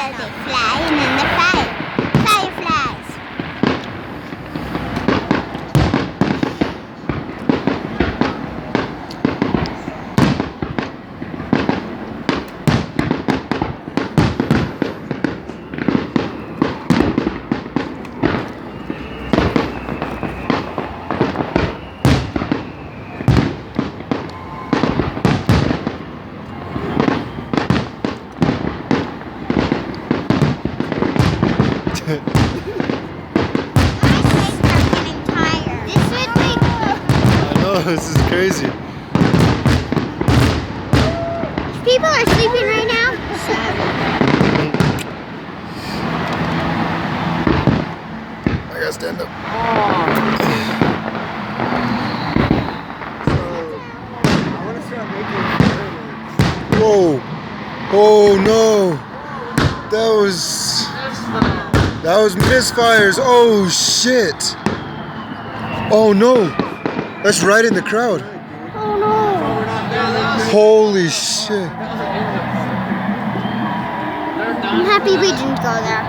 fire, they fly and then they fire. Fireflies. This is crazy. People are sleeping right now. I gotta stand up. Whoa! Oh no! That was misfires. Oh shit! Oh no! That's right in the crowd. Oh no! Holy shit! I'm happy we didn't go there.